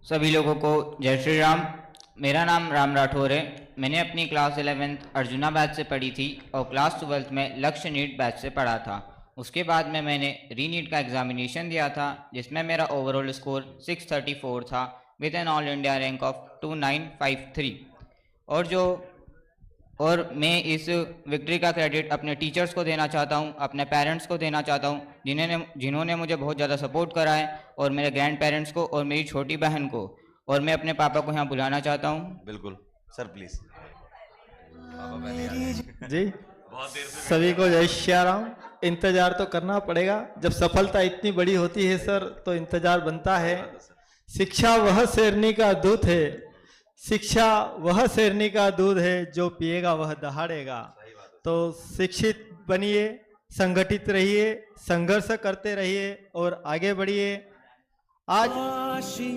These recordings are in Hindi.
सभी लोगों को जय श्री राम। मेरा नाम राम राठौर है। मैंने अपनी क्लास 11th अर्जुना बैच से पढ़ी थी और क्लास 12th में लक्ष्य नीट बैच से पढ़ा था। उसके बाद में मैंने री नीट का एग्जामिनेशन दिया था, जिसमें मेरा ओवरऑल स्कोर 634 था with an all India rank of 2953। और मैं इस विक्ट्री का क्रेडिट अपने टीचर्स को देना चाहता हूं, अपने पेरेंट्स को देना चाहता हूं, जिन्होंने मुझे बहुत ज़्यादा सपोर्ट करा है, और मेरे ग्रैंड पेरेंट्स को और मेरी छोटी बहन को, और मैं अपने पापा को यहाँ बुलाना चाहता हूँ। बिल्कुल सर, प्लीज। जी, सभी को जय श्री राम। इंतजार तो करना पड़ेगा, जब सफलता इतनी बड़ी होती है सर तो इंतजार बनता है। शिक्षा वह शेरनी का दूध है, शिक्षा वह शेरनी का दूध है, जो पिएगा वह दहाड़ेगा। तो शिक्षित बनिए, संगठित रहिए, संघर्ष करते रहिए और आगे बढ़िए। आज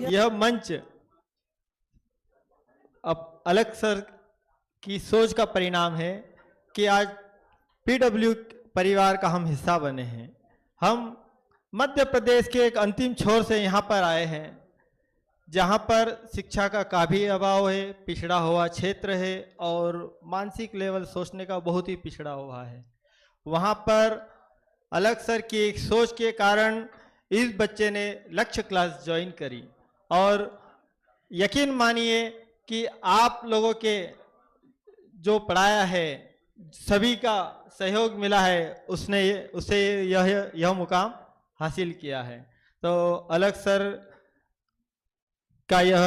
यह मंच अब अलग सर की सोच का परिणाम है कि आज पीडब्ल्यू परिवार का हम हिस्सा बने हैं। हम मध्य प्रदेश के एक अंतिम छोर से यहाँ पर आए हैं, जहाँ पर शिक्षा का काफ़ी अभाव है, पिछड़ा हुआ क्षेत्र है और मानसिक लेवल सोचने का बहुत ही पिछड़ा हुआ है। वहाँ पर अलग सर की एक सोच के कारण इस बच्चे ने लक्ष्य क्लास ज्वाइन करी और यकीन मानिए कि आप लोगों के जो पढ़ाया है, सभी का सहयोग मिला है, उसे यह मुकाम हासिल किया है। तो अलग सर का यह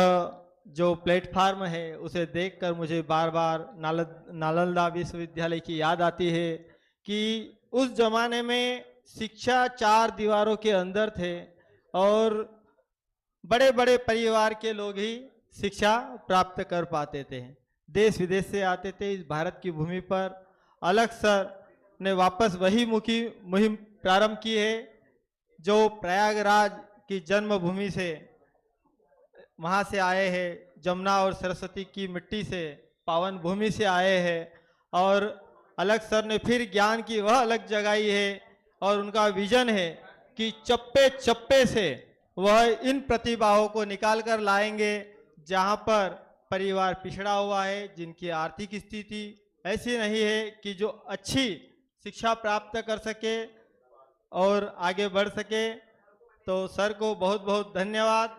जो प्लेटफार्म है उसे देखकर मुझे बार बार नालंदा विश्वविद्यालय की याद आती है कि उस जमाने में शिक्षा 4 दीवारों के अंदर थे और बड़े बड़े परिवार के लोग ही शिक्षा प्राप्त कर पाते थे, देश विदेश से आते थे इस भारत की भूमि पर। अलग सर ने वापस वही मुहिम प्रारंभ की है जो प्रयागराज की जन्मभूमि से वहाँ से आए हैं, जमुना और सरस्वती की मिट्टी से, पावन भूमि से आए हैं। और अलग सर ने फिर ज्ञान की वह अलग जगाई है और उनका विजन है कि चप्पे चप्पे से वह इन प्रतिभाओं को निकाल कर लाएंगे जहाँ पर परिवार पिछड़ा हुआ है, जिनकी आर्थिक स्थिति ऐसी नहीं है कि जो अच्छी शिक्षा प्राप्त कर सके और आगे बढ़ सके। तो सर को बहुत बहुत धन्यवाद।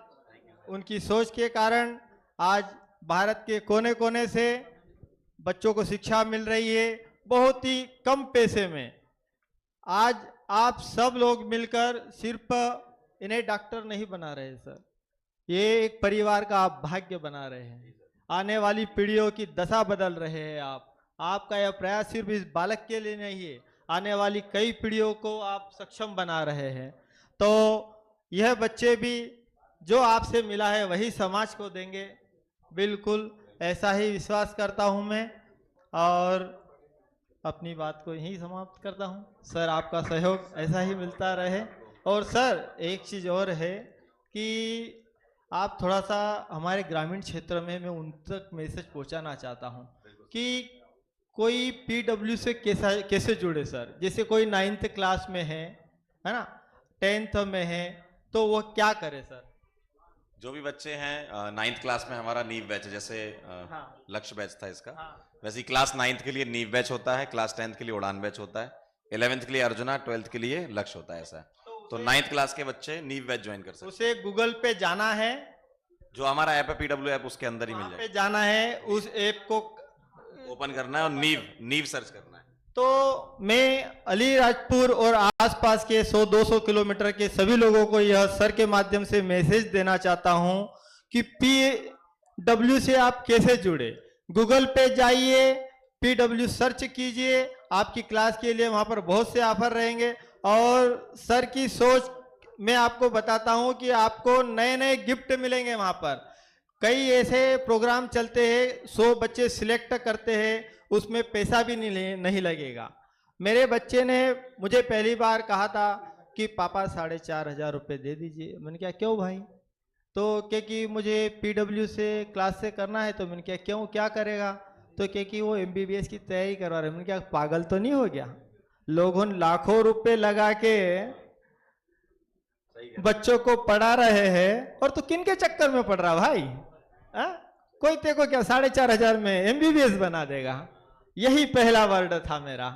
उनकी सोच के कारण आज भारत के कोने कोने से बच्चों को शिक्षा मिल रही है बहुत ही कम पैसे में। आज आप सब लोग मिलकर सिर्फ इन्हें डॉक्टर नहीं बना रहे सर, ये एक परिवार का आप भाग्य बना रहे हैं, आने वाली पीढ़ियों की दशा बदल रहे हैं आप। आपका यह प्रयास सिर्फ इस बालक के लिए नहीं है, आने वाली कई पीढ़ियों को आप सक्षम बना रहे हैं। तो यह बच्चे भी जो आपसे मिला है वही समाज को देंगे, बिल्कुल ऐसा ही विश्वास करता हूं मैं और अपनी बात को यहीं समाप्त करता हूं। सर आपका सहयोग ऐसा ही मिलता रहे। और सर एक चीज़ और है कि आप थोड़ा सा हमारे ग्रामीण क्षेत्र में मैं उन तक मैसेज पहुंचाना चाहता हूं कि कोई पीडब्ल्यू से कैसे जुड़े सर। जैसे कोई 9th क्लास में है ना, 10th में है, तो वो क्या करे सर? जो भी बच्चे हैं 9th क्लास में हमारा नीव बैच है, जैसे हाँ। लक्ष्य बैच था इसका। हाँ। वैसे ही क्लास 9th के लिए नीव बैच होता है, क्लास 10th के लिए उड़ान बैच होता है, 11th के लिए अर्जुना, 12th के लिए लक्ष्य होता है। ऐसा तो 9th क्लास के बच्चे नीव बैच ज्वाइन कर सकते हैं। उसे गूगल पे जाना है, जो हमारा ऐप है पीडब्ल्यू ऐप, उसके अंदर ही मिल जाएगा। जाना है, उस ऐप को ओपन करना है और नीव सर्च करना है। तो मैं अलीराजपुर और आसपास के 100-200 किलोमीटर के सभी लोगों को यह सर के माध्यम से मैसेज देना चाहता हूं कि पीडब्ल्यू से आप कैसे जुड़े। गूगल पे जाइए, पीडब्ल्यू सर्च कीजिए, आपकी क्लास के लिए वहां पर बहुत से ऑफर रहेंगे। और सर की सोच मैं आपको बताता हूं कि आपको नए नए गिफ्ट मिलेंगे। वहां पर कई ऐसे प्रोग्राम चलते हैं, 100 बच्चे सिलेक्ट करते हैं, उसमें पैसा भी नहीं लगेगा। मेरे बच्चे ने मुझे पहली बार कहा था कि पापा 4,500 रुपये दे दीजिए। मैंने कहा क्यों भाई? तो कि मुझे पीडब्ल्यू से क्लास से करना है। तो मैंने कहा क्यों, क्या करेगा? तो कि वो MBBS की तैयारी करवा रहे। मैंने कहा पागल तो नहीं हो गया? लोगों ने लाखों रुपए लगा के बच्चों को पढ़ा रहे हैं, और तू किन के चक्कर में पढ़ रहा भाई? कोई तेरे को क्या 4,500 में एमबीबीएस बना देगा? यही पहला वर्ड था मेरा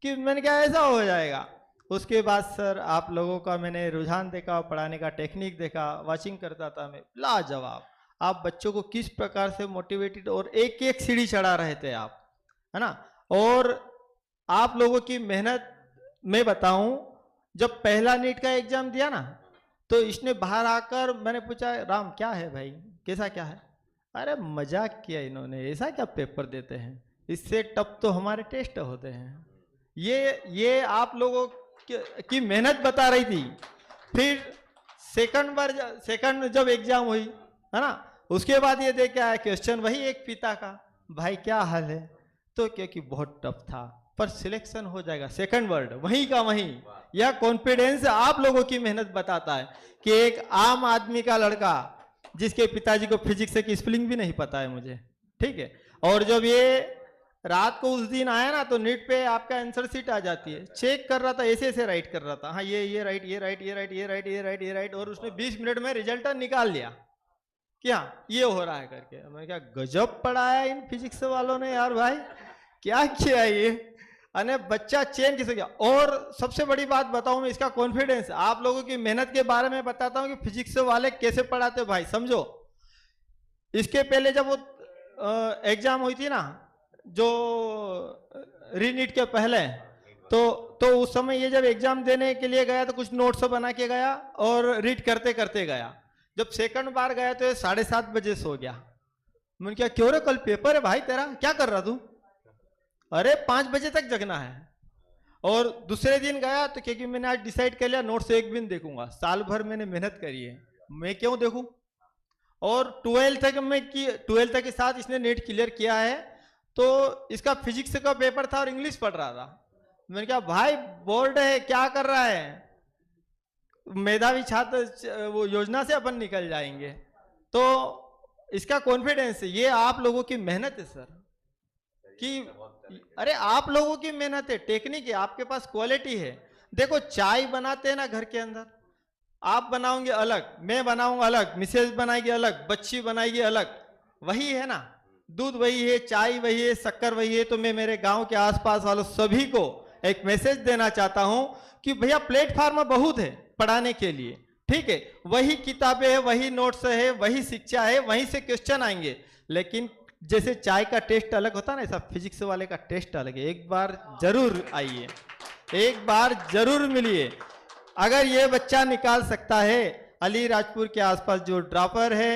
कि मैंने क्या ऐसा हो जाएगा। उसके बाद सर आप लोगों का मैंने रुझान देखा, पढ़ाने का टेक्निक देखा, वाचिंग करता था मैं, लाजवाब। आप बच्चों को किस प्रकार से मोटिवेटेड और एक एक सीढ़ी चढ़ा रहे थे आप, है ना। और आप लोगों की मेहनत मैं बताऊं, जब पहला नीट का एग्जाम दिया ना, तो इसने बाहर आकर मैंने पूछा राम क्या है भाई, कैसा क्या है? अरे मजाक किया इन्होंने, ऐसा क्या पेपर देते हैं, इससे टफ तो हमारे टेस्ट होते हैं। ये आप लोगों की मेहनत बता रही थी। फिर सेकंड जब एग्जाम हुई, है ना, उसके बाद ये देख के आया क्वेश्चन वही एक पिता का, भाई क्या हाल है, तो क्योंकि बहुत टफ था पर सिलेक्शन हो जाएगा, सेकंड वर्ड वहीं का वहीं। यह कॉन्फिडेंस आप लोगों की मेहनत बताता है कि एक आम आदमी का लड़का जिसके पिताजी को फिजिक्स की स्पेलिंग भी नहीं पता है मुझे, ठीक है, और जब ये रात को उस दिन आया ना, तो नीट पे आपका आंसर शीट आ जाती है, चेक कर रहा था, ऐसे राइट कर रहा था, हाँ ये राइट, ये राइट, ये राइट, ये राइट, ये राइट, ये राइट, और उसने 20 मिनट में रिजल्ट निकाल लिया, क्या ये हो रहा है करके। मैं क्या गजब पढ़ाया इन फिजिक्स वालों ने यार, भाई क्या किया ये, अने बच्चा चेंज किसे गया। और सबसे बड़ी बात बताऊं मैं, इसका कॉन्फिडेंस आप लोगों की मेहनत के बारे में बताता हूं कि फिजिक्स वाले कैसे पढ़ाते भाई, समझो। इसके पहले जब वो एग्जाम हुई थी ना, जो रीनीट के पहले, तो उस समय ये जब एग्जाम देने के लिए गया तो कुछ नोट्स बना के गया और रीड करते करते गया। जब सेकंड बार गया तो 7:30 बजे सो गया। मैंने क्या क्यों रे, कल पेपर है भाई तेरा, क्या कर रहा तू? अरे 5 बजे तक जगना है। और दूसरे दिन गया तो क्योंकि मैंने आज डिसाइड कर लिया नोट्स एक भी नहीं देखूंगा, साल भर मैंने मेहनत करी है, मैं क्यों देखूं। और 12th तक के साथ इसने नेट क्लियर किया है, तो इसका फिजिक्स का पेपर था और इंग्लिश पढ़ रहा था। मैंने कहा भाई बोर्ड है, क्या कर रहा है, मेधावी छात्र वो योजना से अपन निकल जाएंगे। तो इसका कॉन्फिडेंस, ये आप लोगों की मेहनत है सर, कि अरे आप लोगों की मेहनत है, टेक्निक है, आपके पास क्वालिटी है। देखो चाय बनाते हैं ना घर के अंदर, आप बनाओगे अलग, मैं बनाऊंगा अलग, मिसेज बनाएगी अलग, बच्ची बनाएगी अलग, वही है ना, दूध वही है, चाय वही है, शक्कर वही है। तो मैं मेरे गांव के आसपास वालों सभी को एक मैसेज देना चाहता हूं कि भैया प्लेटफॉर्म बहुत है पढ़ाने के लिए, ठीक है, वही किताबें है, वही नोट्स है, वही शिक्षा है, वहीं से क्वेश्चन आएंगे। लेकिन जैसे चाय का टेस्ट अलग होता है ना, ऐसा फिजिक्स वाले का टेस्ट अलग है। एक बार जरूर आइए, एक बार जरूर मिलिए। अगर ये बच्चा निकाल सकता है, अलीराजपुर के आसपास जो ड्रॉपर है,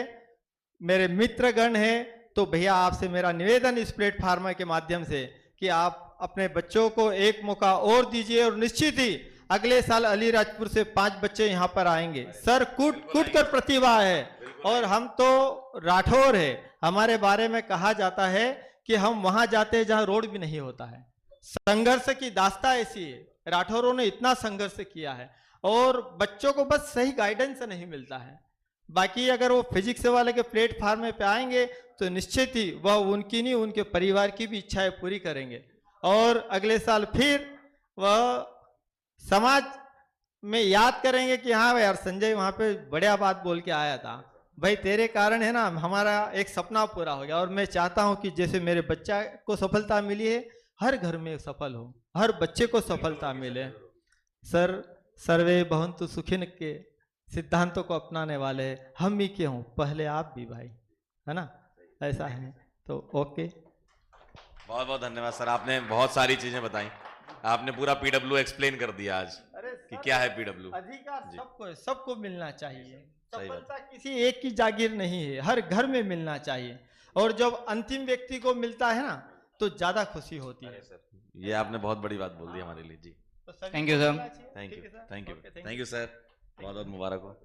मेरे मित्रगण है, तो भैया आपसे मेरा निवेदन इस प्लेटफार्म के माध्यम से कि आप अपने बच्चों को एक मौका और दीजिए, और निश्चित ही अगले साल अलीराजपुर से 5 बच्चे यहाँ पर आएंगे। सर कूट कर प्रतिभा है, और हम तो राठौर है, हमारे बारे में कहा जाता है कि हम वहां जाते हैं जहां रोड भी नहीं होता है। संघर्ष की दास्ता ऐसी है, राठौरों ने इतना संघर्ष किया है, और बच्चों को बस सही गाइडेंस नहीं मिलता है। बाकी अगर वो फिजिक्स वाले के प्लेटफार्म पे आएंगे तो निश्चित ही वह उनकी नहीं, उनके परिवार की भी इच्छाएं पूरी करेंगे, और अगले साल फिर वह समाज में याद करेंगे कि हाँ यार संजय वहां पे बढ़िया बात बोल के आया था, भाई तेरे कारण है ना हमारा एक सपना पूरा हो गया। और मैं चाहता हूं कि जैसे मेरे बच्चा को सफलता मिली है, हर घर में सफल हो, हर बच्चे को सफलता मिले। सर सर्वे भवन्तु सुखिन के सिद्धांतों को अपनाने वाले हम ही के हों, पहले आप भी भाई, है ना, ऐसा है। तो ओके, बहुत बहुत धन्यवाद सर, आपने बहुत सारी चीजें बताई, आपने पूरा पीडब्ल्यू एक्सप्लेन कर दिया आज कि क्या है पीडब्ल्यू। अधिकार सबको मिलना चाहिए, सफलता किसी एक की जागीर नहीं है, हर घर में मिलना चाहिए, और जब अंतिम व्यक्ति को मिलता है ना तो ज्यादा खुशी होती है। सर ये आपने बहुत बड़ी बात बोल दी हमारे लिए जी। Thank you sir, thank you sir, बहुत बहुत मुबारक हो।